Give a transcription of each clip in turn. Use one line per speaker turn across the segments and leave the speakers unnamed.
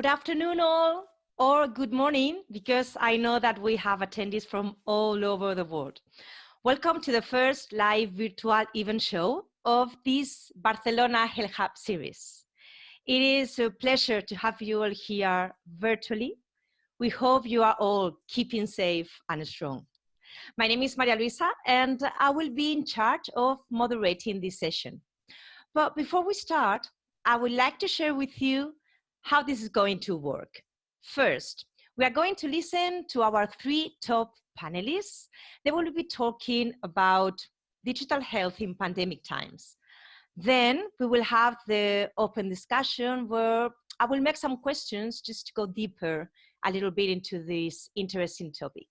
Good afternoon all, or good morning, because I know that we have attendees from all over the world. Welcome to the first live virtual event show of this Barcelona Health Hub series. It is a pleasure to have you all here virtually. We hope you are all keeping safe and strong. My name is Luisa, and I will be in charge of moderating this session. But before we start, I would like to share with you how this is going to work. First, we are going to listen to our three top panelists. They will be talking about digital health in pandemic times. Then we will have the open discussion where I will make some questions just to go deeper a little bit into this interesting topic.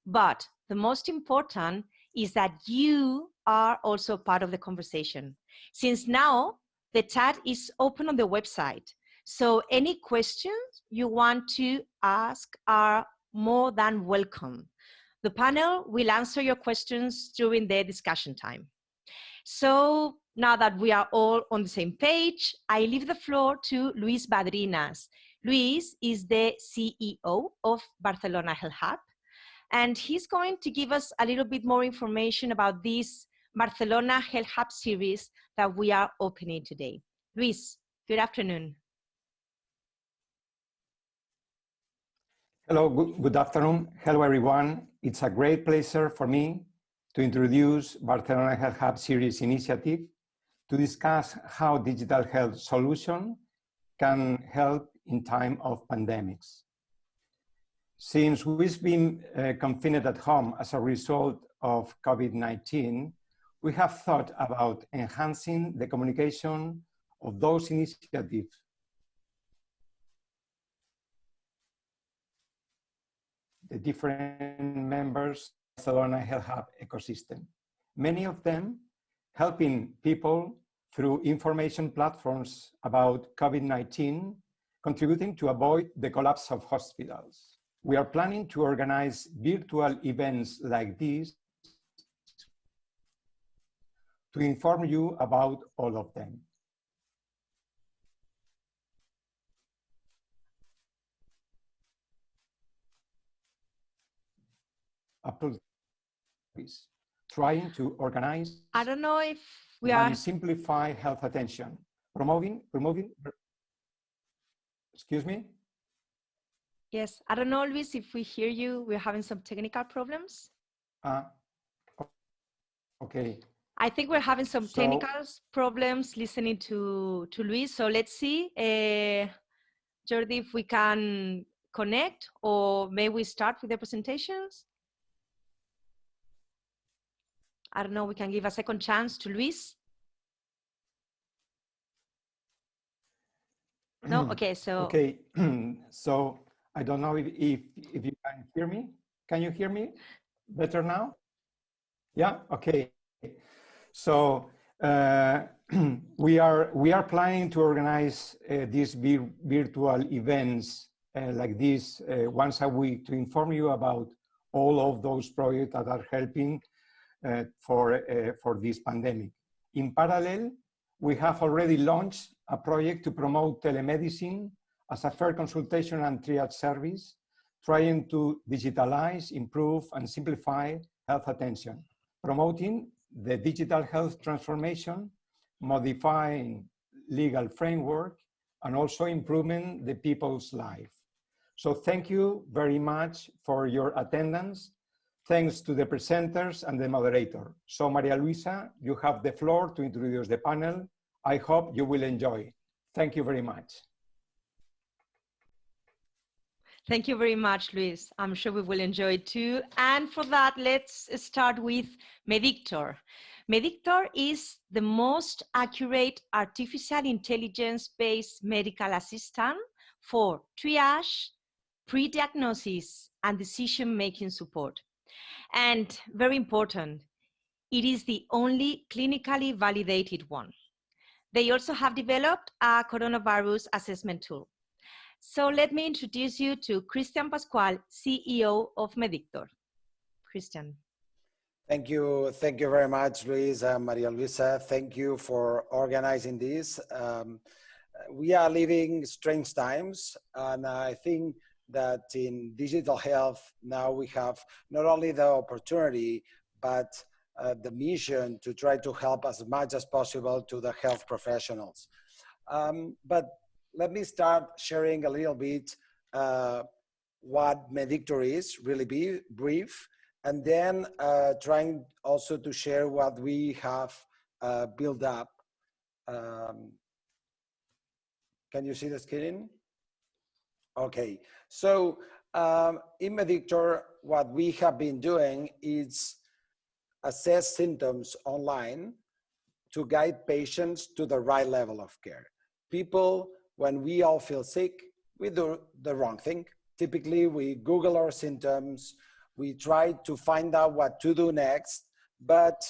But the most important is that you are also part of the conversation. Since now the chat is open on the website, so any questions you want to ask are more than welcome. The panel will answer your questions during the discussion time. So now that we are all on the same page, I leave the floor to Luis Badrinas. Luis is the CEO of Barcelona Health Hub, and he's going to give us a little bit more information about this Barcelona Health Hub series that we are opening today. Luis, good afternoon.
Hello, good afternoon. Hello, everyone. It's a great pleasure for me to introduce Barcelona Health Hub series initiative to discuss how digital health solution can help in time of pandemics. Since we've been confined at home as a result of COVID-19, we have thought about enhancing the communication of those initiatives the different members of the Barcelona Health Hub ecosystem. Many of them helping people through information platforms about COVID-19, contributing to avoid the collapse of hospitals. We are planning to organize virtual events like this to inform you about all of them. Trying to organize
I don't know if we are
and simplify health attention, promoting, excuse me?
Yes, I don't know, Luis, if we hear you, we're having some technical problems.
Okay.
I think we're having some technical problems listening to Luis, so let's see, Jordi, if we can connect, or may we start with the presentations? I don't know, we can give a second chance to Luis. No, okay, so.
Okay, so I don't know if you can hear me. Can you hear me better now? Yeah, okay. So we are planning to organize these virtual events like this once a week to inform you about all of those projects that are helping for this pandemic. In parallel, we have already launched a project to promote telemedicine as a fair consultation and triage service, trying to digitalize, improve, and simplify health attention, promoting the digital health transformation, modifying legal framework, and also improving the people's life. So thank you very much for your attendance. Thanks to the presenters and the moderator. So Maria Luisa, you have the floor to introduce the panel. I hope you will enjoy. Thank you very much.
Thank you very much, Luis. I'm sure we will enjoy it too. And for that, let's start with Mediktor. Mediktor is the most accurate artificial intelligence-based medical assistant for triage, pre-diagnosis, and decision-making support. And very important, it is the only clinically validated one. They also have developed a coronavirus assessment tool. So let me introduce you to Cristian Pastual, CEO of Mediktor. Cristian.
Thank you very much, Luis and Maria Luisa. Thank you for organizing this. we are living strange times, and I think that in digital health now we have not only the opportunity but the mission to try to help as much as possible to the health professionals. But let me start sharing a little bit what Mediktor is, really brief, and then trying also to share what we have built up. Can you see the screen? Okay, so in Mediktor, what we have been doing is assess symptoms online to guide patients to the right level of care. People, when we all feel sick, we do the wrong thing. Typically, we Google our symptoms, we try to find out what to do next, but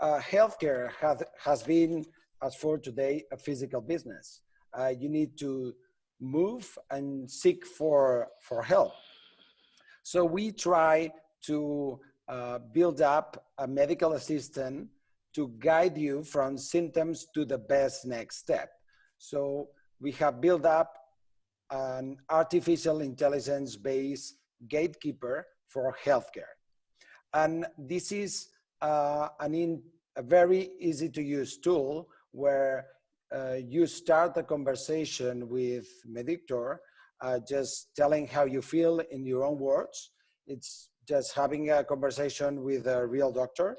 healthcare has been, as for today, a physical business. You need to move and seek for help. So we try to build up a medical assistant to guide you from symptoms to the best next step. So we have built up an artificial intelligence-based gatekeeper for healthcare. And this is a very easy to use tool where you start a conversation with Mediktor, just telling how you feel in your own words. It's just having a conversation with a real doctor.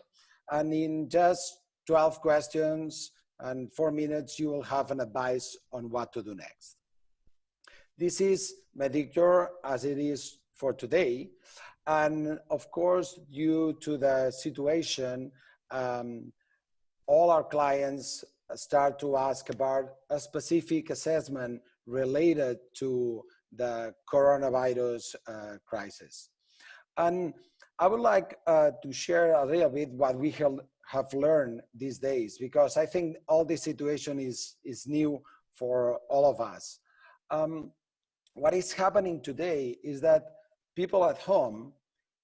And in just 12 questions and 4 minutes, you will have an advice on what to do next. This is Mediktor as it is for today. And of course, due to the situation, all our clients start to ask about a specific assessment related to the coronavirus crisis. And I would like to share a little bit what we have learned these days, because I think all this situation is new for all of us. What is happening today is that people at home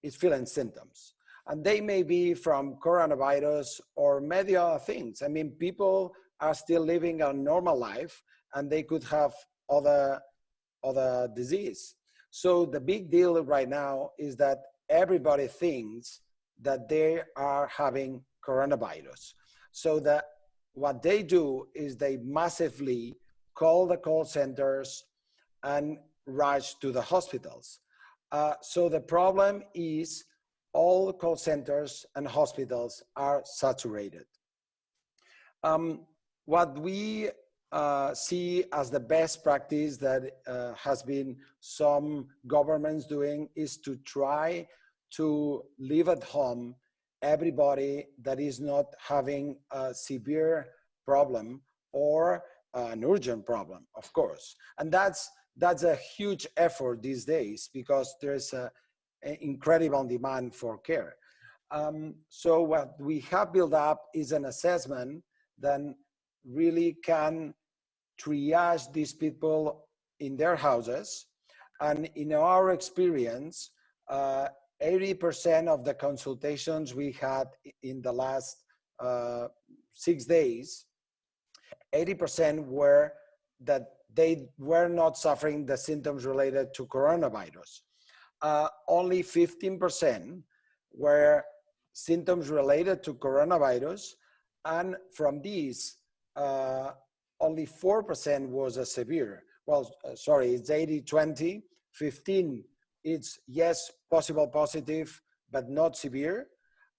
is feeling symptoms. And they may be from coronavirus or many other things. I mean, people are still living a normal life and they could have other disease. So the big deal right now is that everybody thinks that they are having coronavirus. So that what they do is they massively call the call centers and rush to the hospitals. So the problem is all call centers and hospitals are saturated. What we see as the best practice that has been some governments doing is to try to leave at home everybody that is not having a severe problem or an urgent problem, of course. And that's a huge effort these days because there's an incredible demand for care. So what we have built up is an assessment that really can triage these people in their houses. And in our experience, 80% of the consultations we had in the last 6 days, 80% were that they were not suffering the symptoms related to coronavirus. Only 15% were symptoms related to coronavirus, and from these, only 4% was a severe. Well, sorry, it's 80-20, 15, it's yes, possible positive, but not severe,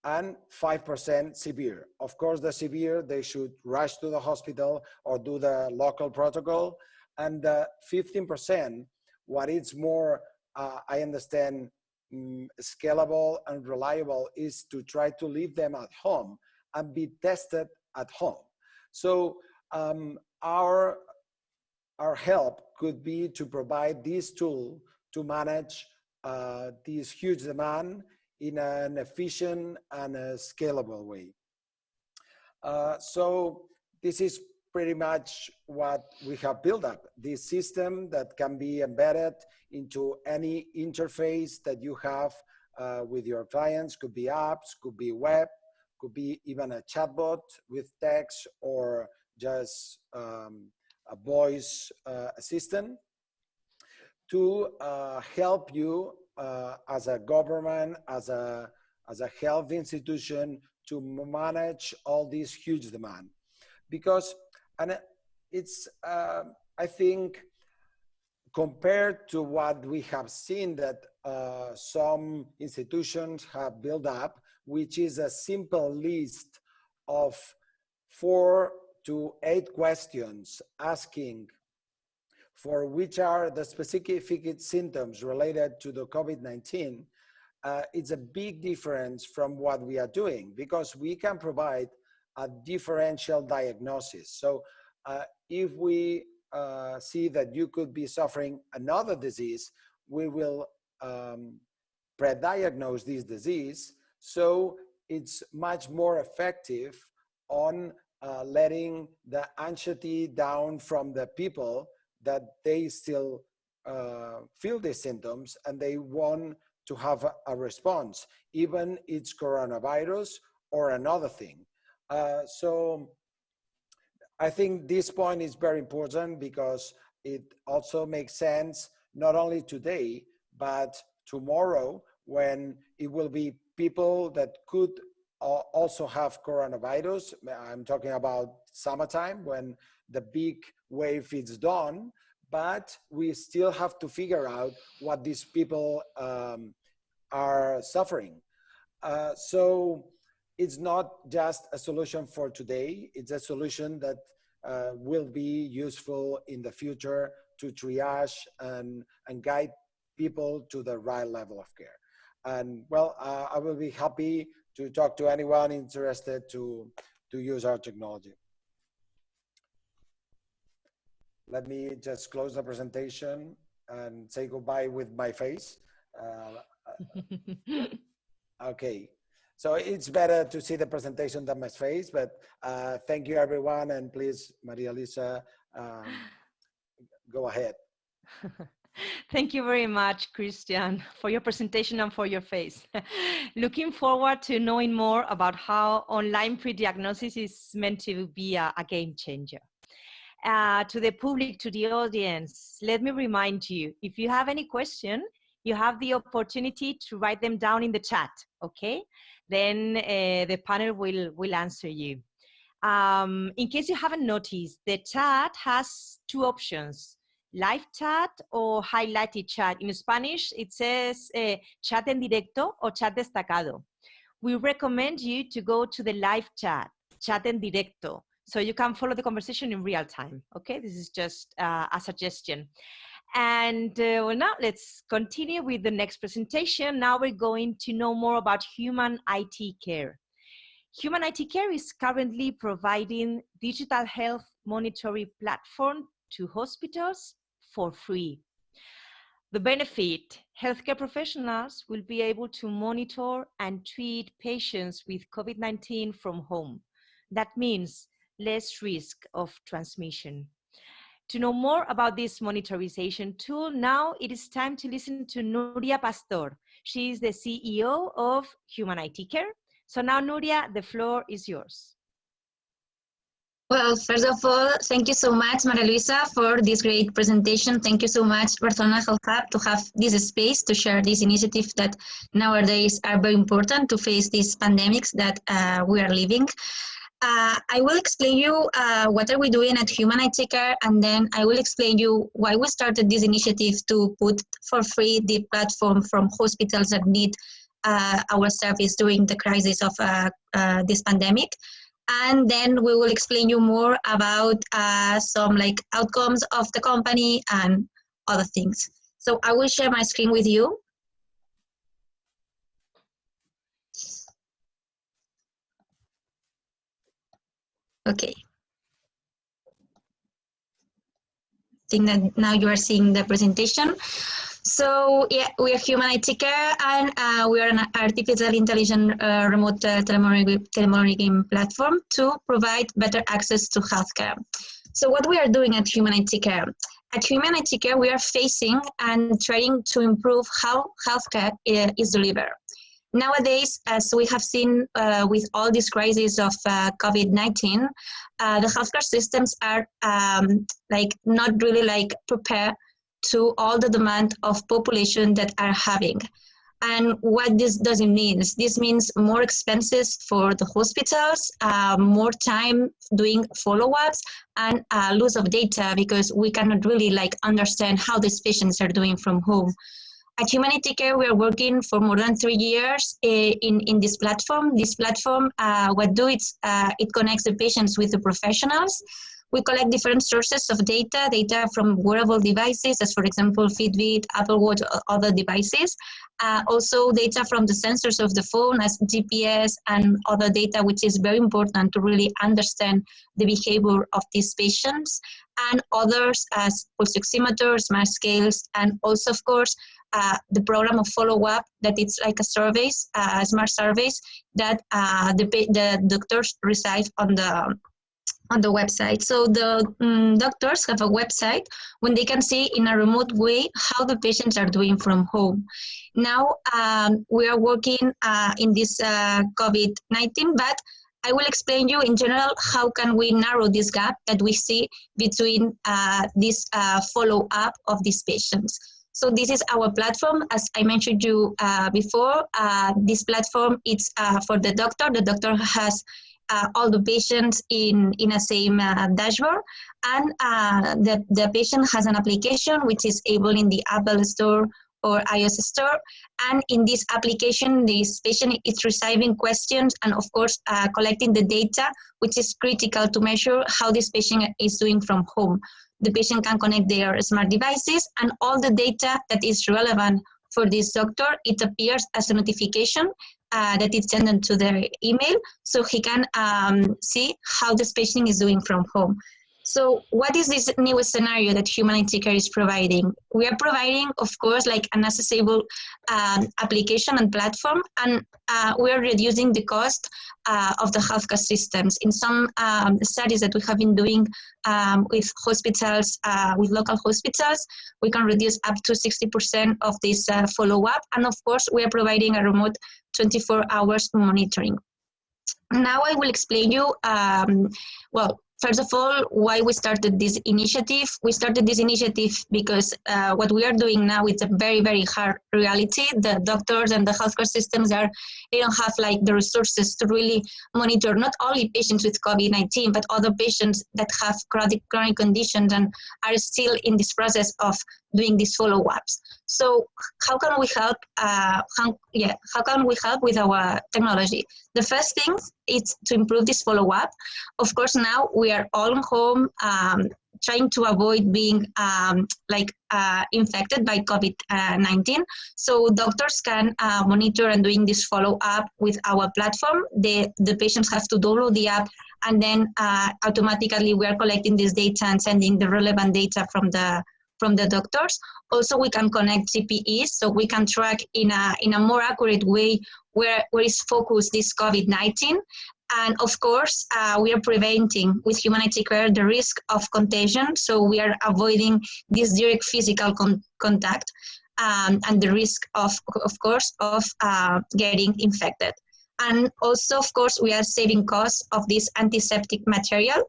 and 5% severe. Of course, the severe, they should rush to the hospital or do the local protocol. And 15%, what is more, I understand, scalable and reliable is to try to leave them at home and be tested at home. So our help could be to provide this tool to manage this huge demand in an efficient and a scalable way. So this is pretty much what we have built up, this system that can be embedded into any interface that you have with your clients. Could be apps, could be web, could be even a chatbot with text or just a voice assistant to help you as a government, as a health institution, to manage all this huge demand. Because, and it's, I think, compared to what we have seen that some institutions have built up, which is a simple list of 4 to 8 questions asking for which are the specific symptoms related to the COVID-19, it's a big difference from what we are doing, because we can provide a differential diagnosis. So if we see that you could be suffering another disease, we will pre-diagnose this disease. So it's much more effective on letting the anxiety down from the people that they still feel these symptoms and they want to have a response, even it's coronavirus or another thing. So I think this point is very important because it also makes sense, not only today, but tomorrow, when it will be people that could also have coronavirus. I'm talking about summertime, when the big wave is done, but we still have to figure out what these people are suffering. So it's not just a solution for today, it's a solution that will be useful in the future to triage and guide people to the right level of care. And well, I will be happy to talk to anyone interested to use our technology. Let me just close the presentation and say goodbye with my face. Okay, so it's better to see the presentation than my face, but thank you everyone, and please, Maria Luisa, go ahead.
Thank you very much, Cristian, for your presentation and for your face. Looking forward to knowing more about how online pre-diagnosis is meant to be a game changer. To the public, to the audience, let me remind you, if you have any question, you have the opportunity to write them down in the chat, okay? Then the panel will answer you. In case you haven't noticed, the chat has 2 options. Live chat or highlighted chat. In Spanish, it says chat en directo or chat destacado. We recommend you to go to the live chat, chat en directo, so you can follow the conversation in real time, okay? This is just a suggestion. And well, now let's continue with the next presentation. Now we're going to know more about HumanIRCare. HumanIRCare is currently providing digital health monitoring platform to hospitals for free. The benefit: healthcare professionals will be able to monitor and treat patients with COVID-19 from home. That means less risk of transmission. To know more about this monitorization tool, now it is time to listen to Nuria Pastor. She is the CEO of HumanIRCare. So now, Nuria, the floor is yours.
Well, first of all, thank you so much, Maria Luisa, for this great presentation. Thank you so much, Barcelona Health Hub, to have this space to share this initiative that nowadays are very important to face these pandemics that we are living. I will explain you what are we doing at HumanIRCare, and then I will explain you why we started this initiative to put for free the platform from hospitals that need our service during the crisis of this pandemic. And then we will explain you more about some outcomes of the company and other things. So I will share my screen with you. Okay. I think that now you are seeing the presentation. So yeah, we are HumanIRCare, and we are an artificial intelligence remote telemonitoring platform to provide better access to healthcare. So what we are doing at HumanIRCare? At HumanIRCare, we are facing and trying to improve how healthcare is delivered. Nowadays, as we have seen with all this crisis of COVID-19, the healthcare systems are not really prepared to all the demand of population that are having. And what this does it mean? This means more expenses for the hospitals, more time doing follow-ups, and loss of data because we cannot really understand how these patients are doing from home. At HumanIRCare, we are working for more than 3 years in this platform. This platform, it connects the patients with the professionals. We collect different sources of data from wearable devices, as for example, Fitbit, Apple Watch, or other devices. Also data from the sensors of the phone as GPS and other data, which is very important to really understand the behavior of these patients, and others as pulse oximeters, smart scales, and also, of course, the program of follow-up that it's like a surveys, smart surveys that the doctors receive on the website. So the doctors have a website when they can see in a remote way how the patients are doing from home. Now we are working in this COVID-19, but I will explain you in general how can we narrow this gap that we see between this follow-up of these patients. So this is our platform. As I mentioned you before, this platform is for the doctor. The doctor has all the patients in a same dashboard, and the patient has an application which is able in the Apple Store or iOS Store, and in this application this patient is receiving questions and of course collecting the data, which is critical to measure how this patient is doing from home. The patient can connect their smart devices, and all the data that is relevant for this doctor, it appears as a notification that is sent to their email, so he can see how this patient is doing from home. So what is this new scenario that HumanIRCare is providing? We are providing, of course, like an accessible application and platform, and we are reducing the cost of the healthcare systems. In some studies that we have been doing with hospitals, with local hospitals, we can reduce up to 60% of this follow-up, and of course, we are providing a remote 24 hours monitoring. Now I will explain you, first of all, why we started this initiative. We started this initiative because what we are doing now is a very, very hard reality. The doctors and the healthcare systems they don't have the resources to really monitor not only patients with COVID-19, but other patients that have chronic conditions and are still in this process of doing these follow-ups. So how can we help? How can we help with our technology? The first thing is to improve this follow-up. Of course, now we are all home, trying to avoid being infected by COVID-19. So doctors can monitor and doing this follow-up with our platform. The patients have to download the app, and then automatically we are collecting this data and sending the relevant data from the doctors. Also, we can connect CPEs, so we can track in a more accurate way where is focused this COVID-19. And of course, we are preventing with HumanIRCare the risk of contagion. So we are avoiding this direct physical contact and the risk of course, of getting infected. And also, of course, we are saving costs of this antiseptic material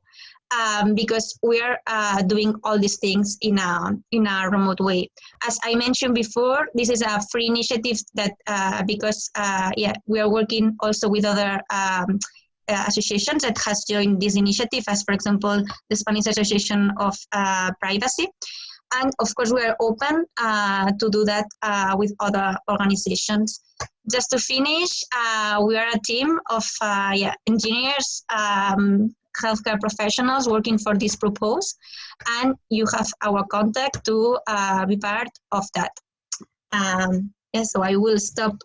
because we are doing all these things in a remote way. As I mentioned before, this is a free initiative that because we are working also with other associations that has joined this initiative, as for example, the Spanish Association of Privacy. And of course, we are open to do that with other organizations. Just to finish, we are a team of engineers, healthcare professionals working for this proposal, and you have our contact to be part of that. So I will stop.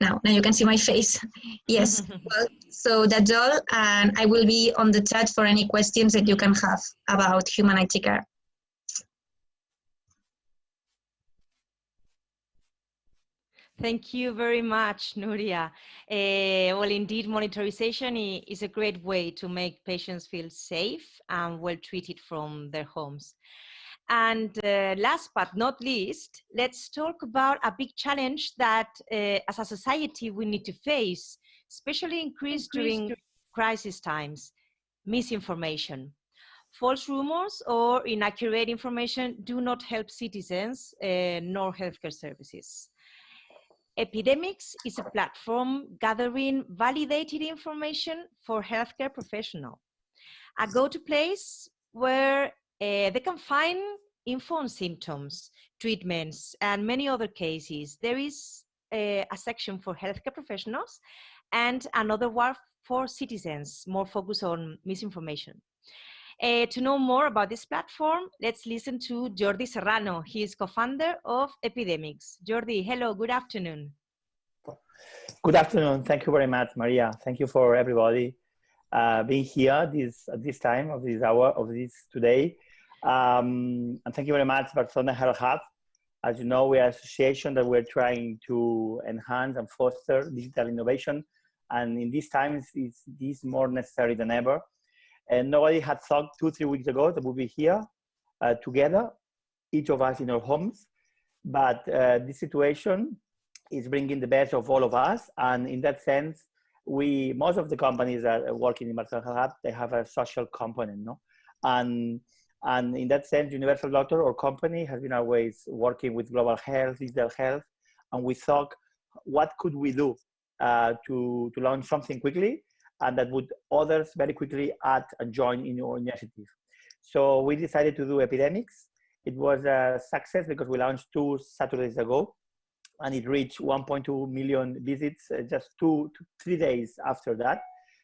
Now you can see my face. Yes, well, so that's all, and I will be on the chat for any questions that you can have about HumanIRCare.
Thank you very much, Nuria. Well, indeed, monitorization is a great way to make patients feel safe and well treated from their homes. And last but not least, let's talk about a big challenge that as a society we need to face, especially increased during crisis times: misinformation. False rumors or inaccurate information do not help citizens nor healthcare services. Epidemixs is a platform gathering validated information for healthcare professionals, a go-to place where they can find info on symptoms, treatments, and many other cases. There is a section for healthcare professionals and another one for citizens, more focused on misinformation. To know more about this platform, let's listen to Jordi Serrano. He is co-founder of Epidemixs. Jordi, hello, good afternoon.
Good afternoon. Thank you very much, Maria. Thank you for everybody being here at this time of this hour of this today. And thank you very much, Barcelona Health Hub. As you know, we are an association that we're trying to enhance and foster digital innovation. And in these times, it's more necessary than ever. And nobody had thought 2-3 weeks ago that we'll be here together, each of us in our homes. But this situation is bringing the best of all of us. And in that sense, most of the companies that are working in Barcelona Hub, they have a social component, no? And in that sense, Universal Doctor, our company, has been always working with global health, digital health, and we thought, what could we do to launch something quickly, and that would others very quickly add and join in our initiative. So we decided to do Epidemixs. It was a success because we launched 2 Saturdays ago, and it reached 1.2 million visits just 2 to 3 days after that.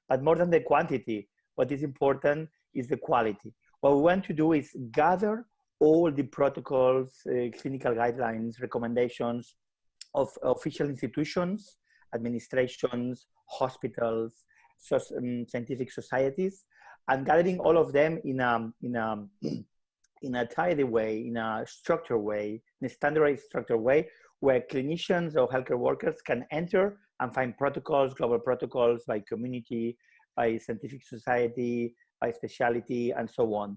But more than the quantity, what is important is the quality. What we want to do is gather all the protocols, clinical guidelines, recommendations of official institutions, administrations, hospitals, scientific societies, and gathering all of them in a tidy way, in a structured way, in a standardized structured way, where clinicians or healthcare workers can enter and find protocols, global protocols by community, by scientific society, by specialty, and so on.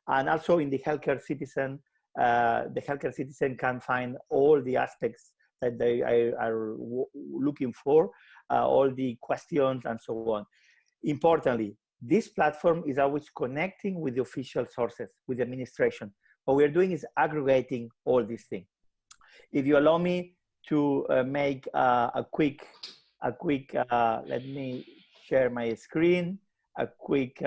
And also in the healthcare citizen can find all the aspects that they are looking for, all the questions and so on. Importantly, this platform is always connecting with the official sources, with the administration. What we're doing is aggregating all these things. If you allow me to make a quick, let me share my screen, a quick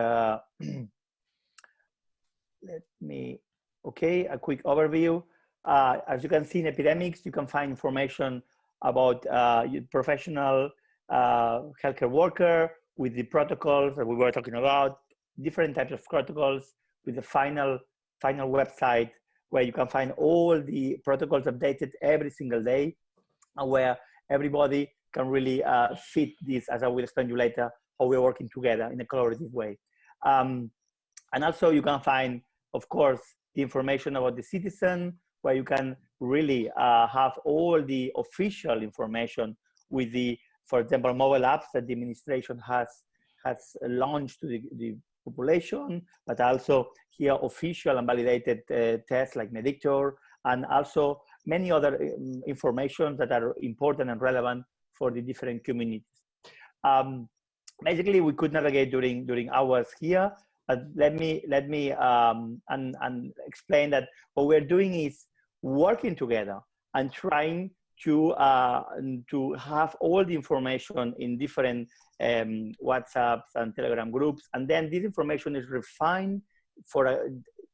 overview. As you can see in Epidemixs, you can find information about professional healthcare worker with the protocols that we were talking about, different types of protocols with the final website where you can find all the protocols updated every single day, and where everybody can really fit this, as I will explain to you later, how we're working together in a collaborative way. And also you can find, of course, the information about the citizen, where you can really have all the official information with the, for example, mobile apps that the administration has launched to the population, but also here official and validated tests like Mediktor, and also many other information that are important and relevant for the different communities. Basically, we could navigate during hours here, but let me explain that what we're doing is working together and trying to have all the information in different WhatsApps and Telegram groups, and then this information is refined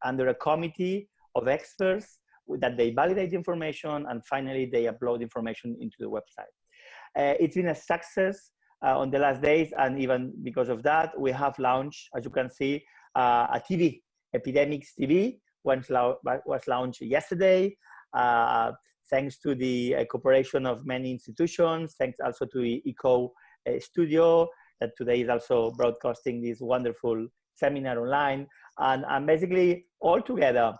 under a committee of experts that they validate the information, and finally they upload information into the website. It's been a success on the last days, and even because of that, we have launched, as you can see, a TV, Epidemixs TV, was launched yesterday. Thanks to the cooperation of many institutions, thanks also to the ECO studio that today is also broadcasting this wonderful seminar online. And basically all together,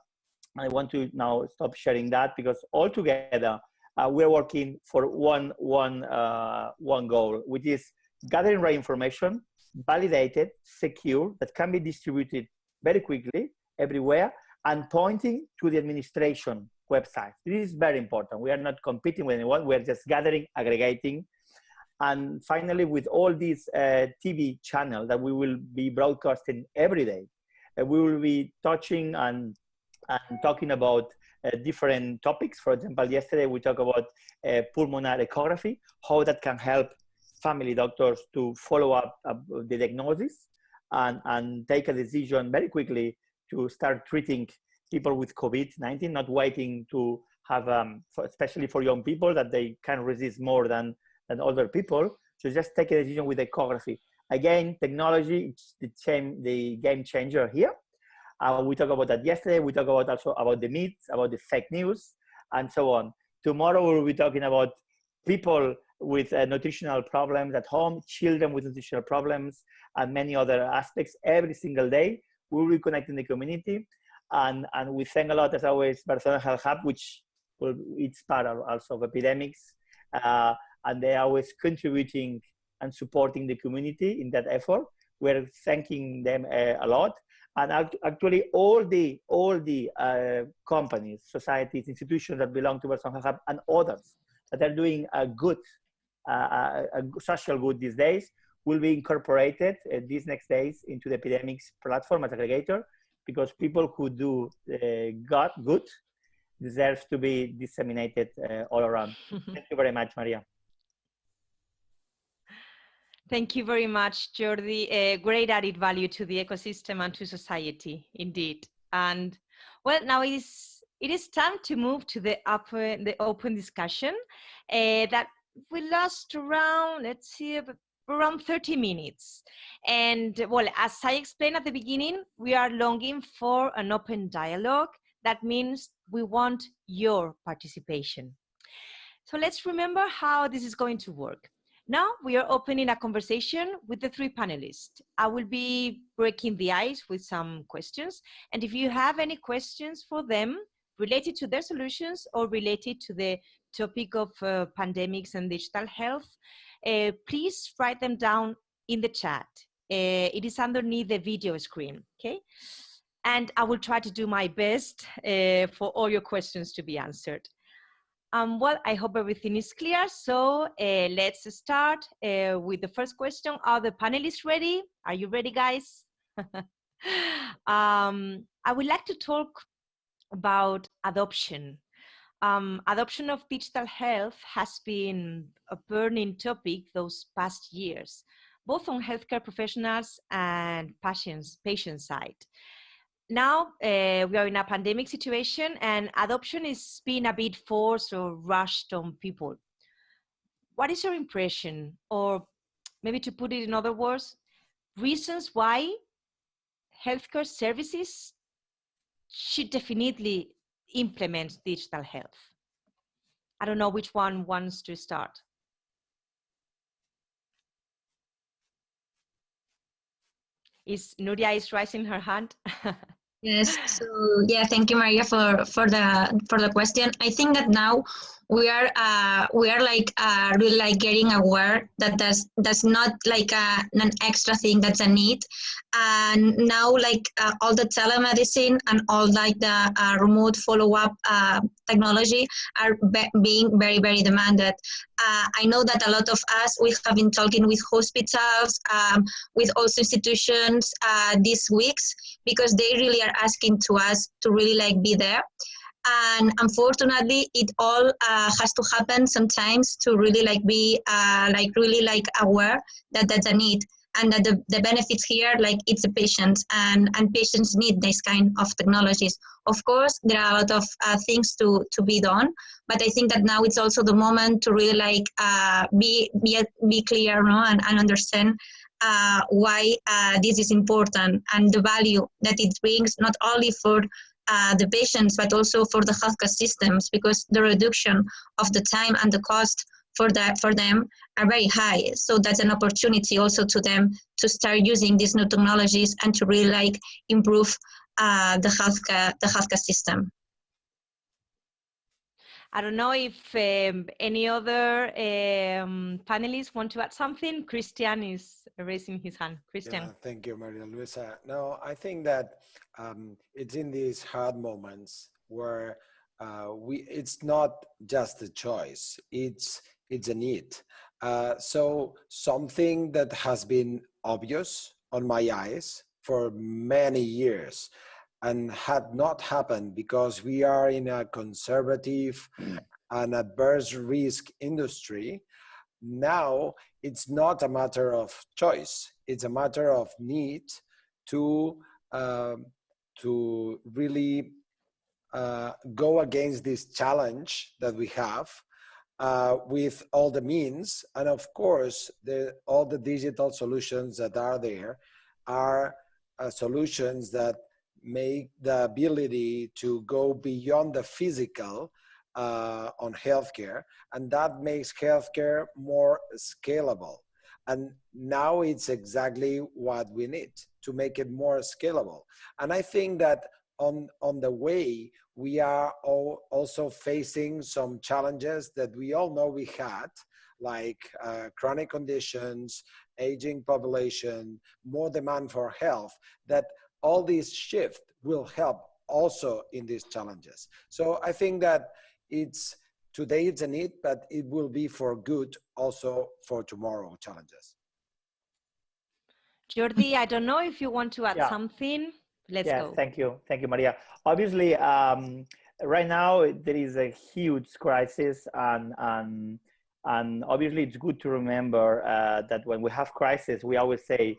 I want to now stop sharing that, because all together we're working for one goal, which is gathering right information, validated, secure, that can be distributed very quickly everywhere, and pointing to the administration website. This is very important. We are not competing with anyone. We are just gathering, aggregating. And finally, with all these TV channels that we will be broadcasting every day, we will be touching and talking about different topics. For example, yesterday we talked about pulmonary echography, how that can help family doctors to follow up the diagnosis and take a decision very quickly to start treating people with COVID-19, not waiting to have, especially for young people, that they can resist more than older people. So just take a decision with echography. Again, technology, it's the game changer here. We talked about that yesterday. We talked about also about the myths, about the fake news, and so on. Tomorrow we'll be talking about people with nutritional problems at home, children with nutritional problems, and many other aspects. Every single day, we'll be connecting the community. And we thank a lot, as always, Barcelona Health Hub, which it's part also of Epidemixs. And they're always contributing and supporting the community in that effort. We're thanking them a lot. And actually, all the companies, societies, institutions that belong to Barcelona Health Hub and others that are doing a social good these days will be incorporated these next days into the Epidemixs platform as aggregator, because people who do good deserves to be disseminated all around. Thank you very much, Maria.
Thank you very much, Jordi. Great added value to the ecosystem and to society, indeed. And well, now it is time to move to the open discussion that will last around, let's see, around 30 minutes. And well, as I explained at the beginning, we are longing for an open dialogue. That means we want your participation. So let's remember how this is going to work. Now we are opening a conversation with the three panelists. I will be breaking the ice with some questions. And if you have any questions for them related to their solutions or related to the topic of pandemics and digital health, please write them down in the chat. It is underneath the video screen, okay? And I will try to do my best for all your questions to be answered. Well, I hope everything is clear. So let's start with the first question. Are the panelists ready? Are you ready, guys? I would like to talk about adoption. Adoption of digital health has been a burning topic those past years, both on healthcare professionals and patient side. Now we are in a pandemic situation and adoption is being a bit forced or rushed on people. What is your impression? Or maybe to put it in other words, reasons why healthcare services should definitely implement digital health? I don't know which one wants to start. Nuria is raising her hand.
Yes. So yeah, thank you, Maria, for the question. I think that now we are like really like getting aware that that's not like an extra thing, that's a need. And now like all the telemedicine and all like the remote follow-up technology are being very, very demanded. I know that a lot of us, we have been talking with hospitals, with also institutions these weeks, because they really are asking to us to really like be there. And unfortunately, it all has to happen sometimes to really like be really like aware that that's a need, and that the benefits here, like it's the patients, and patients need this kind of technologies. Of course, there are a lot of things to be done, but I think that now it's also the moment to really like be clear, no? and understand why this is important, and the value that it brings, not only for the patients, but also for the healthcare systems, because the reduction of the time and the cost for them are very high. So that's an opportunity also to them to start using these new technologies and to really like improve the healthcare system.
I don't know if any other panelists want to add something. Cristian is raising his hand. Cristian.
Yeah, thank you, Maria Luisa. No, I think that it's in these hard moments where it's not just a choice, it's a need. So something that has been obvious on my eyes for many years and had not happened because we are in a conservative and adverse risk industry. Now it's not a matter of choice, it's a matter of need to really go against this challenge that we have with all the means. And of course, all the digital solutions that are there are solutions that make the ability to go beyond the physical on healthcare, and that makes healthcare more scalable. And now it's exactly what we need to make it more scalable. And I think that on the way, we are also facing some challenges that we all know we had, like chronic conditions, aging population, more demand for health, that all these shift will help also in these challenges. So I think that today it's a need, but it will be for good also for tomorrow challenges.
Jordi, I don't know if you want to add something. Let's go.
Thank you, Maria. Obviously, right now there is a huge crisis, and obviously it's good to remember that when we have crisis, we always say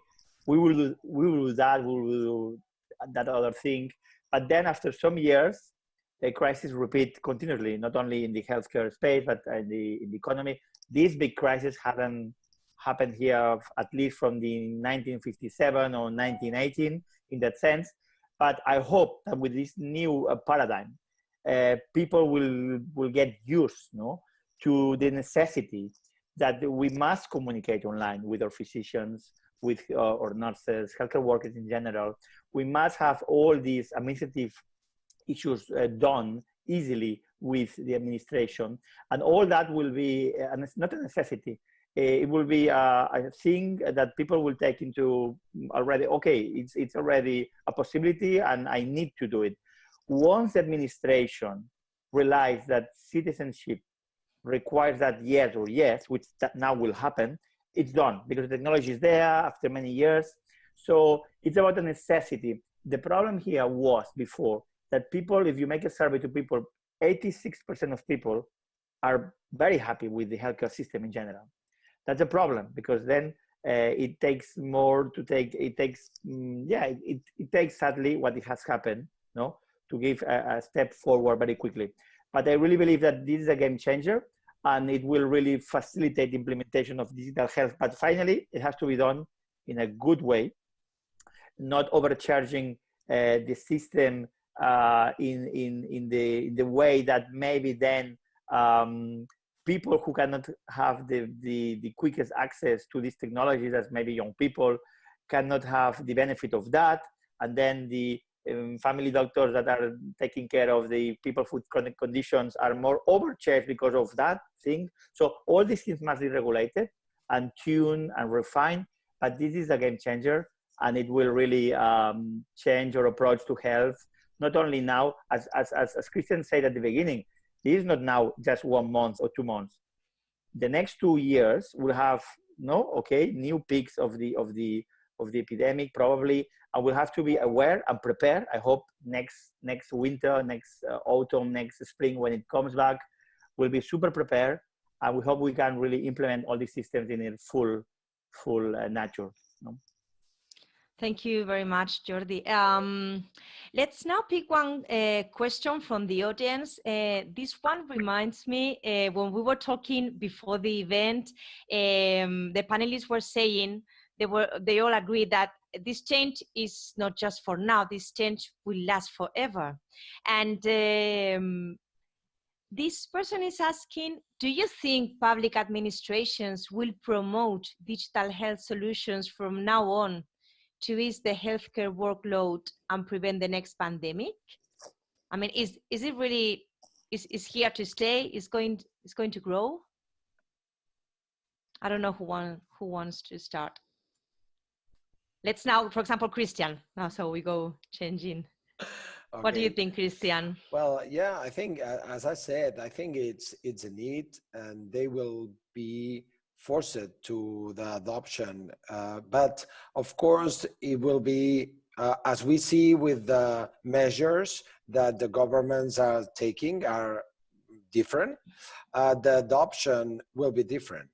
we will do that, we will do that other thing, but then after some years, the crisis repeat continuously, not only in the healthcare space, but in the economy. These big crises haven't happened here, at least from the 1957 or 1918 in that sense. But I hope that with this new paradigm, people will get used to the necessity that we must communicate online with our physicians, with our nurses, healthcare workers in general. We must have all these administrative issues done easily with the administration, and all that will be not a necessity. It will be a thing that people will take into already. Okay, it's already a possibility, and I need to do it. Once the administration realize that citizenship requires that yes or yes, which that now will happen, it's done because the technology is there after many years. So it's about the necessity. The problem here was before that people, if you make a survey to people, 86% of people are very happy with the healthcare system in general. That's a problem because then it takes more to take, it takes sadly what it has happened, to give a step forward very quickly. But I really believe that this is a game changer and it will really facilitate the implementation of digital health. But finally, it has to be done in a good way, not overcharging the system in the way that maybe then people who cannot have the quickest access to these technologies, as maybe young people, cannot have the benefit of that, and then the family doctors that are taking care of the people with chronic conditions are more overcharged because of that thing. So all these things must be regulated and tuned and refined, but this is a game changer, and it will really change our approach to health. Not only now, as Cristian said at the beginning, this is not now just 1 month or 2 months. The next 2 years will have new peaks of the epidemic probably, and we'll have to be aware and prepare. I hope next winter, next autumn, next spring, when it comes back, we'll be super prepared, and we hope we can really implement all these systems in a full nature.
Thank you very much, Jordi. Let's now pick one question from the audience. This one reminds me when we were talking before the event, the panelists were saying they all agreed that this change is not just for now. This change will last forever. And this person is asking, do you think public administrations will promote digital health solutions from now on to ease the healthcare workload and prevent the next pandemic? I mean, is it really is here to stay? Is going to grow? I don't know who wants to start. Let's now, for example, Cristian. Now, so we go changing. Okay. What do you think, Cristian?
Well, yeah, I think, as I said, I think it's a need, and they will be forced to the adoption. But of course, it will be, as we see with the measures that the governments are taking are different, the adoption will be different.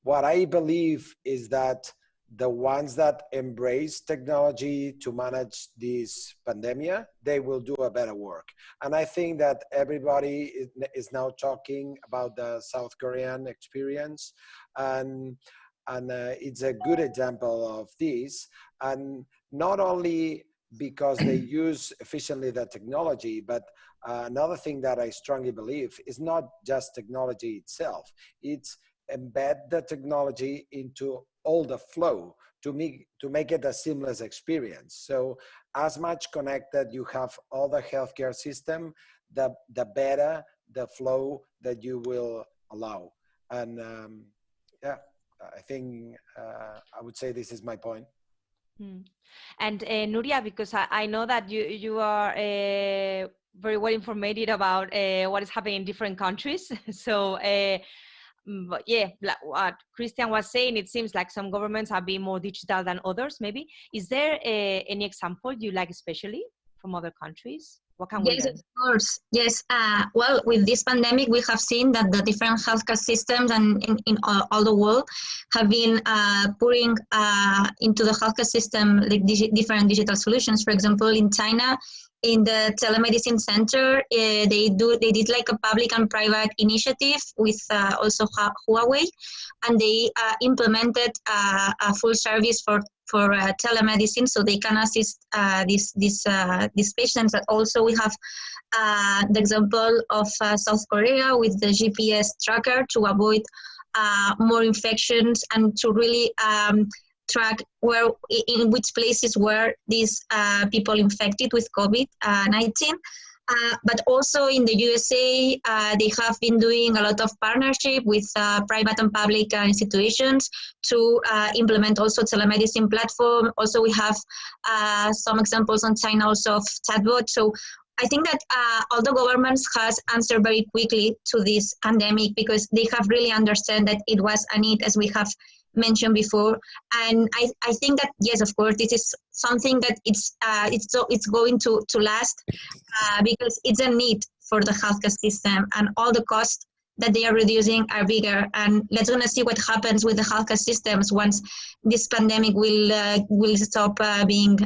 What I believe is that the ones that embrace technology to manage this pandemic, they will do a better work. And I think that everybody is now talking about the South Korean experience, and it's a good example of this. And not only because they use efficiently the technology, but another thing that I strongly believe is not just technology itself, it's embed the technology into all the flow to make it a seamless experience. So as much connected you have all the healthcare system, the better the flow that you will allow. And yeah, I think I would say this is my point.
And Nuria, because I know that you are very well informed about what is happening in different countries. So but yeah, like what Cristian was saying, it seems like some governments have been more digital than others, maybe. Is there any example you like especially from other countries? What can we learn?
Yes, of course. Yes. Well, with this pandemic, we have seen that the different healthcare systems and in all the world have been putting into the healthcare system like different digital solutions. For example, in China, in the telemedicine center, they did like a public and private initiative with also Huawei, and they implemented a full service for telemedicine, so they can assist these patients. But also we have the example of South Korea with the GPS tracker to avoid more infections and to really track in which places were these people infected with COVID-19. But also in the USA, they have been doing a lot of partnership with private and public institutions to implement also telemedicine platform. Also, we have some examples on China also of chatbot. So I think that all the governments has answered very quickly to this pandemic because they have really understood that it was a need, as we have mentioned before. And I think that, yes, of course, this is something that it's going to last because it's a need for the healthcare system, and all the costs that they are reducing are bigger. And let's gonna see what happens with the healthcare systems once this pandemic will stop being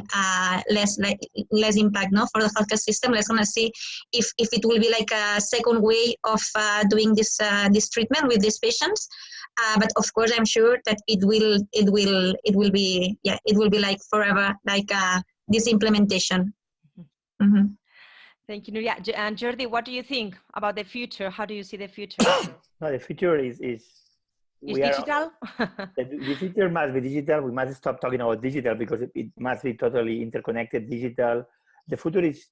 less impact, no, for the healthcare system. Let's gonna see if it will be like a second way of doing this treatment with these patients. But of course, I'm sure that it will be like forever, like this implementation. Mm-hmm.
Thank you, Nuria. And Jordi, what do you think about the future? How do you see the future?
No, the future is
digital.
The future must be digital. We must stop talking about digital because it must be totally interconnected. Digital. The future is.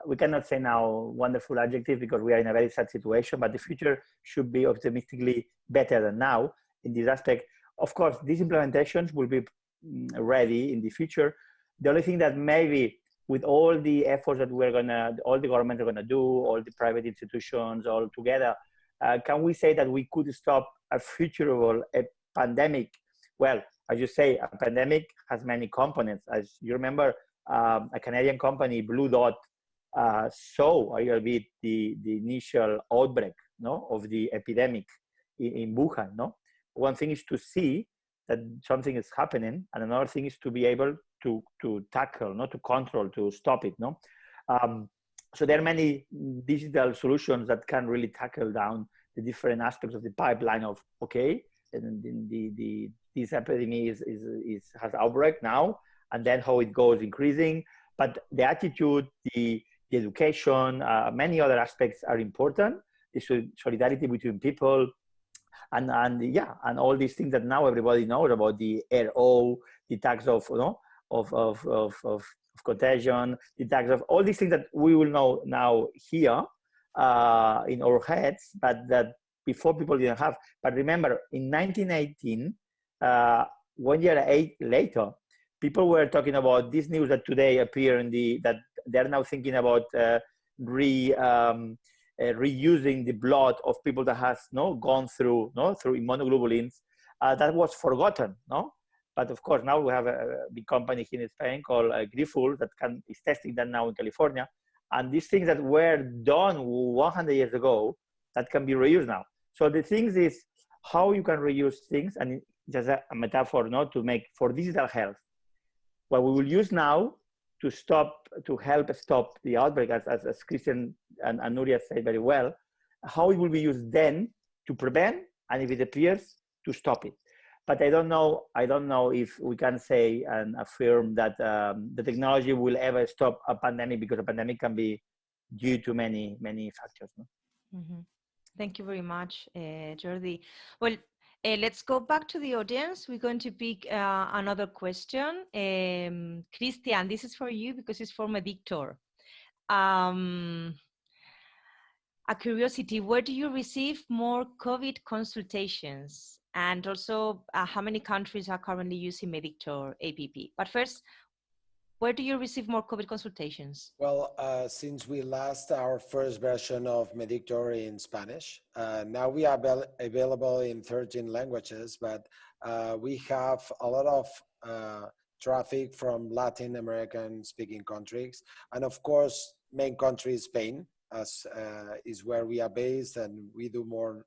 We cannot say now wonderful adjective because we are in a very sad situation, but the future should be optimistically better than now in this aspect. Of course, these implementations will be ready in the future. The only thing that maybe with all the efforts that all the governments are gonna do, all the private institutions all together, can we say that we could stop a futurable pandemic? Well, as you say, a pandemic has many components. As you remember, a Canadian company, Blue Dot, saw a little bit the initial outbreak, no, of the epidemic in Wuhan. No, one thing is to see that something is happening, and another thing is to be able to tackle, not to control, to stop it. No, so there are many digital solutions that can really tackle down the different aspects of the pipeline of and this epidemic has outbreak now, and then how it goes increasing. But the attitude, the education, many other aspects are important. The solidarity between people, and all these things that now everybody knows about, the RO, the tax of contagion, the tax of all these things that we will know now here. in our heads, but that before people didn't have. But remember, in 1918, 1 year later, people were talking about this news that today appear in that they're now thinking about reusing the blood of people that has gone through through immunoglobulins. That was forgotten, But of course, now we have a big company here in Spain called Grifols that is testing that now in California. And these things that were done 100 years ago, that can be reused now. So the thing is how you can reuse things, and just a metaphor, to make for digital health. What we will use now to help stop the outbreak, as Cristian and Nuria said very well, how it will be used then to prevent, and if it appears, to stop it. But I don't know if we can say and affirm that the technology will ever stop a pandemic, because a pandemic can be due to many factors.
Mm-hmm. Thank you very much, Jordi. Well, let's go back to the audience. We're going to pick another question. Cristian, this is for you because it's for Mediktor. A curiosity, where do you receive more COVID consultations? And also, how many countries are currently using Mediktor APP? But first, where do you receive more COVID consultations?
Well, since we launched our first version of Mediktor in Spanish, now we are available in 13 languages, but we have a lot of traffic from Latin American speaking countries. And of course, main country is Spain, as is where we are based, and we do more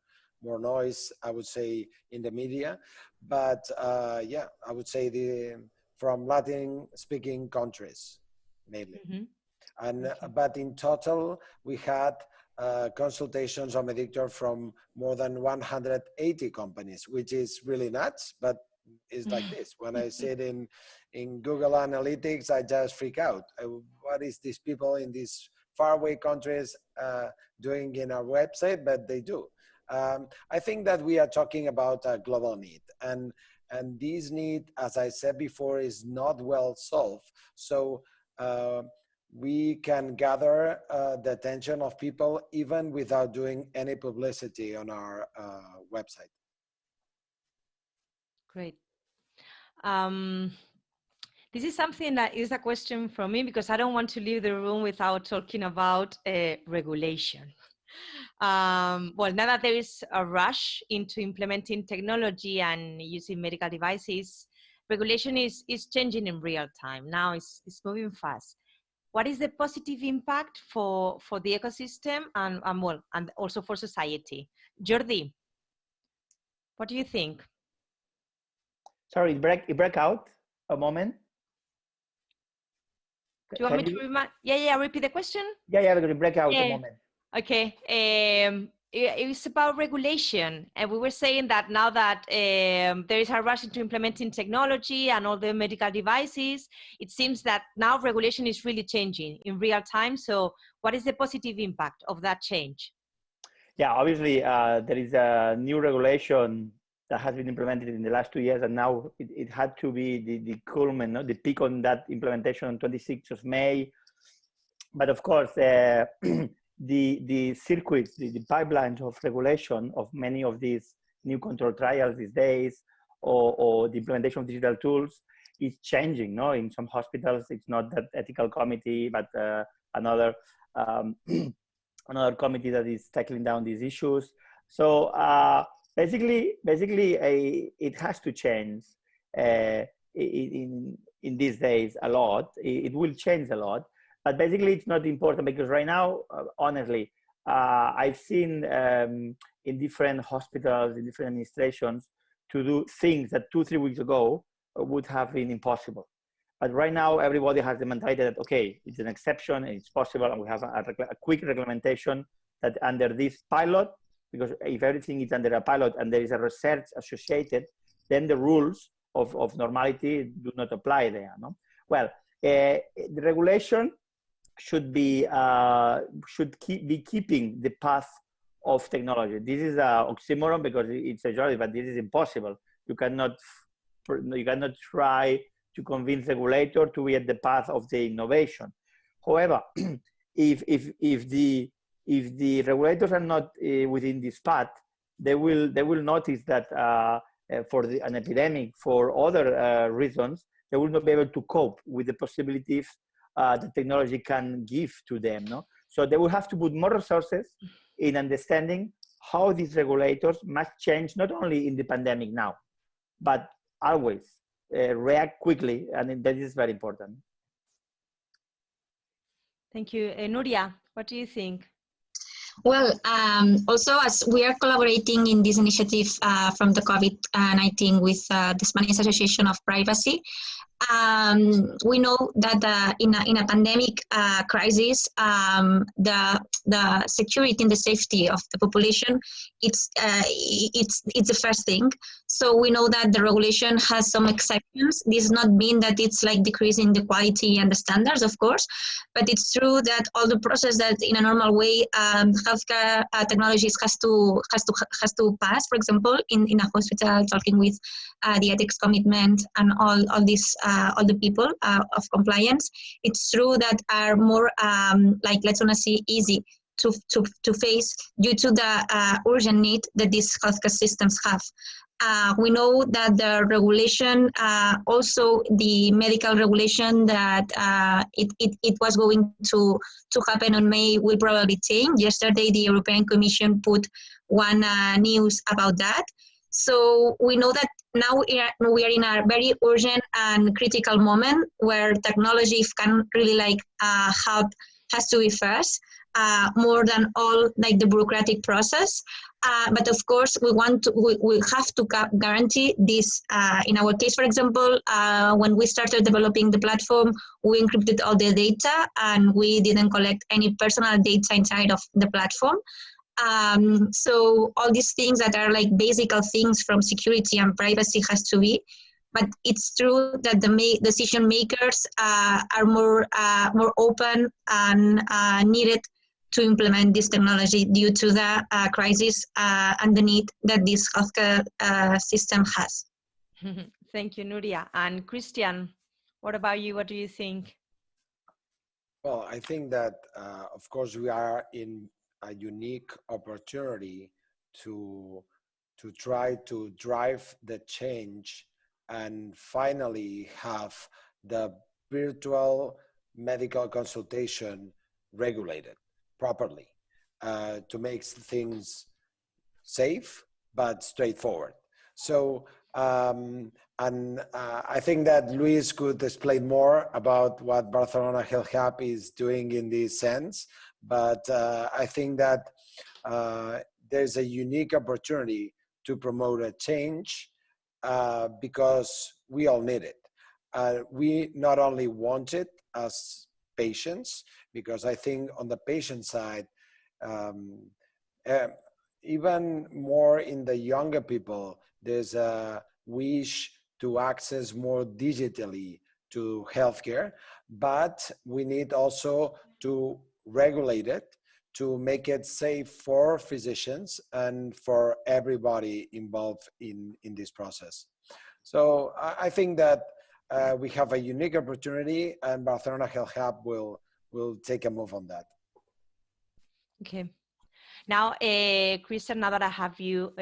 noise, I would say, in the media. But yeah, I would say from Latin speaking countries mainly. Mm-hmm. And okay. But in total, we had consultations on Mediktor from more than 180 companies, which is really nuts, but it's like this. When I see it in Google Analytics, I just freak out. What is these people in these faraway countries doing in our website? But they do. I think that we are talking about a global need, and this need, as I said before, is not well solved. So we can gather the attention of people even without doing any publicity on our website.
Great. This is something that is a question from me, because I don't want to leave the room without talking about regulation. Well, now that there is a rush into implementing technology and using medical devices, regulation is changing in real time. Now it's moving fast. What is the positive impact for the ecosystem and also for society? Jordi, what do you think?
Sorry, it break out a moment.
Do you want me to remind? Yeah, repeat the question?
Yeah, because it break out a moment.
Okay, it's about regulation, and we were saying that now that there is a rush into implementing technology and all the medical devices, it seems that now regulation is really changing in real time. So what is the positive impact of that change?
Yeah, obviously there is a new regulation that has been implemented in the last 2 years, and now it had to be the culmination, the peak on that implementation on 26th of May. But of course, the circuits, the pipelines of regulation of many of these new control trials these days, or the implementation of digital tools is changing. No, in some hospitals, it's not that ethical committee, but another committee that is tackling down these issues. So basically, it has to change in these days a lot. It will change a lot. But basically, it's not important, because right now, honestly, I've seen in different hospitals, in different administrations, to do things that 2-3 weeks ago would have been impossible. But right now, everybody has the mentality that, okay, it's an exception, and it's possible, and we have a quick regulation that under this pilot, because if everything is under a pilot and there is a research associated, then the rules of normality do not apply there. No? Well, the regulation should be keeping the path of technology. This is an oxymoron, because it's a journey, but this is impossible. You cannot try to convince the regulator to be at the path of the innovation. However, if if the regulators are not within this path, they will notice that for an epidemic, for other reasons, they will not be able to cope with the possibilities the technology can give to them. No? So they will have to put more resources in understanding how these regulators must change, not only in the pandemic now, but always react quickly, and that is very important.
Thank you. Nuria, what do you think?
Well, also as we are collaborating in this initiative from the COVID-19 with the Spanish Association of Privacy, we know that in a pandemic crisis, the security and the safety of the population, it's the first thing. So we know that the regulation has some exceptions. This does not mean that it's like decreasing the quality and the standards, of course, but it's true that all the process that in a normal way healthcare technologies has to pass. For example, in a hospital, talking with the ethics commitment and all these all the people of compliance, it's true that are more like, let's want to see, easy to face due to the urgent need that these healthcare systems have. We know that the regulation, also the medical regulation that it was going to happen on May, will probably change. Yesterday, the European Commission put one news about that. So we know that now we are in a very urgent and critical moment where technology, if can really like help, has to be first, more than all like the bureaucratic process. But of course, we have to guarantee this. In our case, for example, when we started developing the platform, we encrypted all the data and we didn't collect any personal data inside of the platform. So all these things that are like basic things from security and privacy has to be, but it's true that the decision makers are more open and needed to implement this technology due to the crisis and the need that this healthcare system has.
Thank you, Nuria. And Cristian, what about you? What do you think?
Well, I think that, of course, we are in a unique opportunity to try to drive the change and finally have the virtual medical consultation regulated properly to make things safe but straightforward. So I think that Luis could explain more about what Barcelona Health Hub is doing in this sense, but I think that there's a unique opportunity to promote a change because we all need it. We not only want it as patients, because I think on the patient side, even more in the younger people, there's a wish to access more digitally to healthcare, but we need also to regulate it to make it safe for physicians and for everybody involved in this process. So I think that we have a unique opportunity, and Barcelona Health Hub will take a move on that.
Okay. Now, Cristian, now that I have you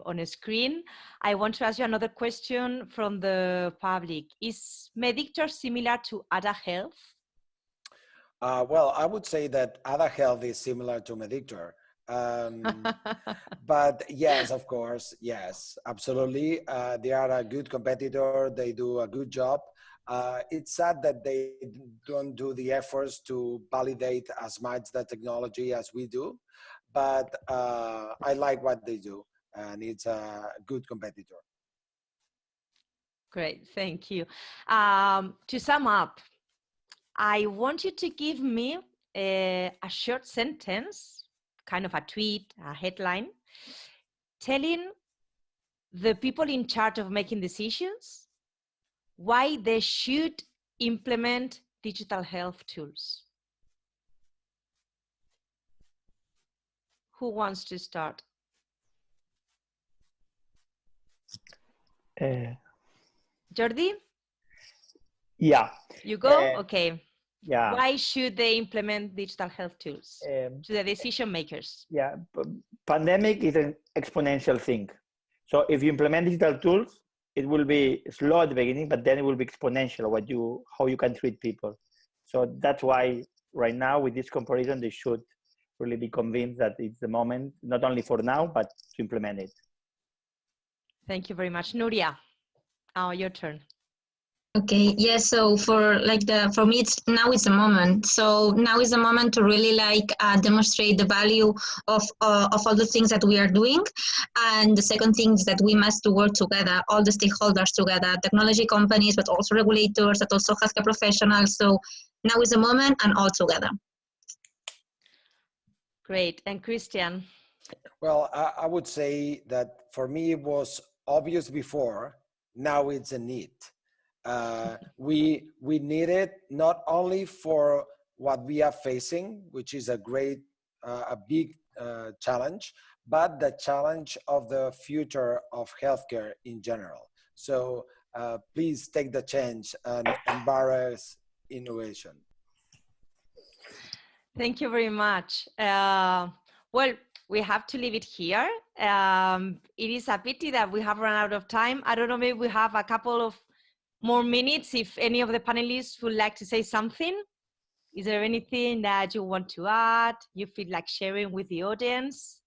on a screen, I want to ask you another question from the public. Is Mediktor similar to Ada Health?
Well, I would say that Ada Health is similar to Mediktor. But yes, of course, yes, absolutely. They are a good competitor. They do a good job. It's sad that they don't do the efforts to validate as much the technology as we do. But I like what they do, and it's a good competitor.
Great, thank you. To sum up, I want you to give me a short sentence, kind of a tweet, a headline, telling the people in charge of making decisions why they should implement digital health tools. Who wants to start? Jordi?
Yeah.
You go? Okay.
Yeah.
Why should they implement digital health tools to the decision makers?
Yeah, pandemic is an exponential thing. So if you implement digital tools, it will be slow at the beginning, but then it will be exponential how you can treat people. So that's why right now with this comparison, they should really be convinced that it's the moment, not only for now, but to implement it.
Thank you very much. Nuria, your turn.
Okay, yes. So for me, it's the moment. So now is the moment to really demonstrate the value of all the things that we are doing. And the second thing is that we must work together, all the stakeholders together, technology companies, but also regulators, but also healthcare professionals. So now is the moment, and all together.
Great. And Cristian?
Well, I would say that for me it was obvious before. Now it's a need. We need it not only for what we are facing, which is a big challenge, but the challenge of the future of healthcare in general. So please take the chance and embrace innovation.
Thank you very much. Well, we have to leave it here. It is a pity that we have run out of time. I don't know, maybe we have a couple of more minutes if any of the panelists would like to say something. Is there anything that you want to add, you feel like sharing with the audience?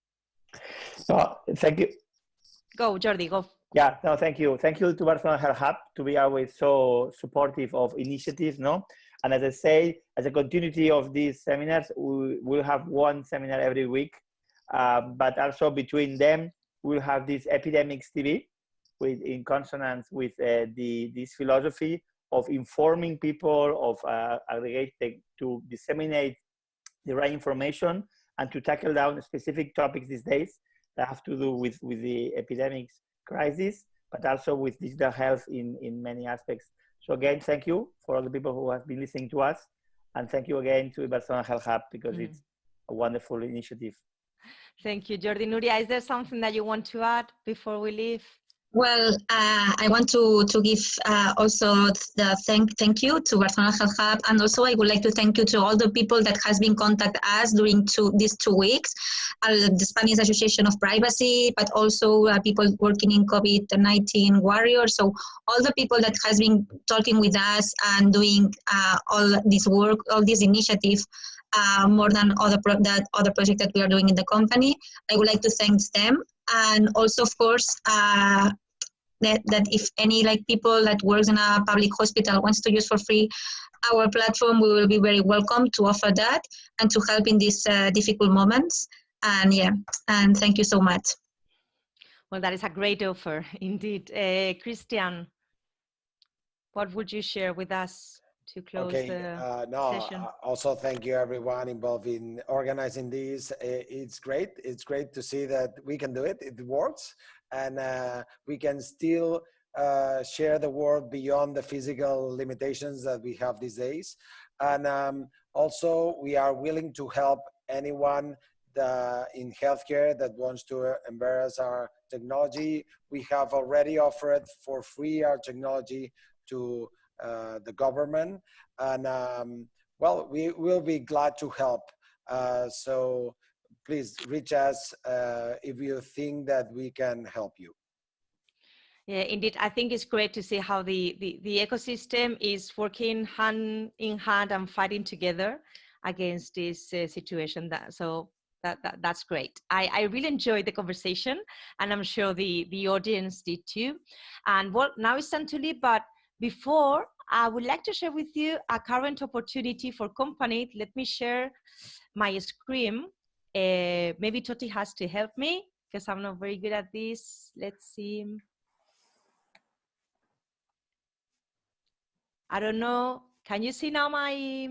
Thank you.
Go, Jordi, go.
Yeah, no, thank you. Thank you to Barcelona Health Hub to be always so supportive of initiatives, no? And as I say, as a continuity of these seminars, we will have one seminar every week, but also between them, we'll have this Epidemixs TV, in consonance with this philosophy of informing people, of aggregating to disseminate the right information and to tackle down specific topics these days that have to do with the epidemics crisis, but also with digital health in many aspects. So again, thank you for all the people who have been listening to us. And thank you again to Barcelona Health Hub because it's a wonderful initiative.
Thank you, Jordi. Nuria, is there something that you want to add before we leave?
Well, I want to give also the thank you to Barcelona Health Hub, and also I would like to thank you to all the people that has been contact us during these 2 weeks, the Spanish Association of Privacy, but also people working in COVID-19 warriors. So all the people that has been talking with us and doing all this work, all these initiatives, more than other projects that we are doing in the company. I would like to thank them, and also of course. That if any people that works in a public hospital wants to use for free our platform, we will be very welcome to offer that and to help in these difficult moments. And yeah, and thank you so much.
Well, that is a great offer indeed. Cristian, what would you share with us to close the session?
Also, thank you everyone involved in organizing this. It's great. It's great to see that we can do it. It works. And we can still share the world beyond the physical limitations that we have these days. And also, we are willing to help anyone in healthcare that wants to embrace our technology. We have already offered for free our technology to the government. And well, we will be glad to help. So please reach us if you think that we can help you.
Yeah, indeed. I think it's great to see how the ecosystem is working hand in hand and fighting together against this situation. That's great. I really enjoyed the conversation, and I'm sure the audience did too. And well, now it's time to leave, but before, I would like to share with you a current opportunity for companies. Let me share my screen. Maybe Toti has to help me because I'm not very good at this. Let's see. I don't know. Can you see now my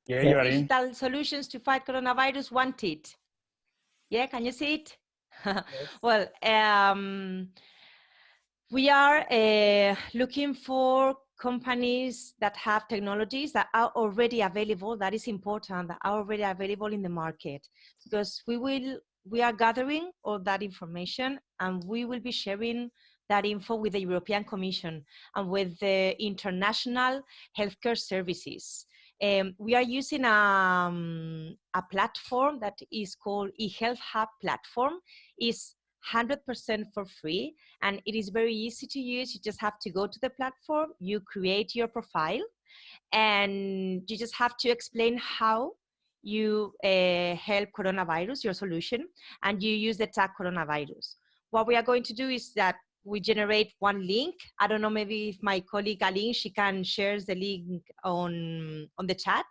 digital solutions to fight coronavirus wanted? Yeah, can you see it? Yes. Well, we are looking for companies that have technologies that are already available. That is important, that are already available in the market, because we are gathering all that information and we will be sharing that info with the European Commission and with the international healthcare services. We are using a platform that is called eHealth Hub platform. It's 100% for free, and it is very easy to use. You just have to go to the platform, you create your profile, and you just have to explain how you help coronavirus, your solution, and you use the tag coronavirus. What we are going to do is that we generate one link. I don't know, maybe if my colleague Aline, she can share the link on the chat.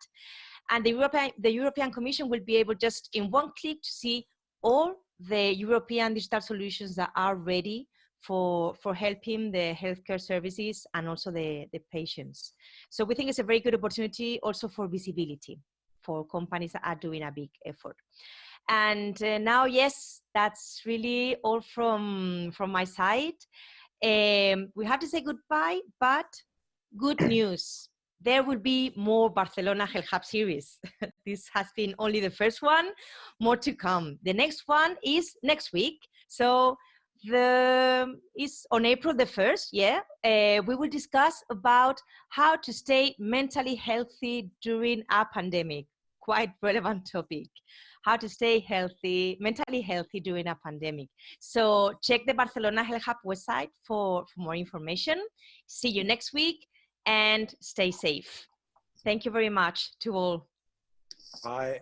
And the European Commission will be able just in one click to see all the European digital solutions that are ready for helping the healthcare services and also the patients. So we think it's a very good opportunity also for visibility for companies that are doing a big effort. And now, yes, that's really all from my side. We have to say goodbye, but good news. There will be more Barcelona Health Hub series. This has been only the first one, more to come. The next one is next week. So is on April the 1st, yeah. We will discuss about how to stay mentally healthy during a pandemic. Quite relevant topic. How to stay healthy, mentally healthy during a pandemic. So check the Barcelona Health Hub website for more information. See you next week and stay safe. Thank you very much to all.
Bye.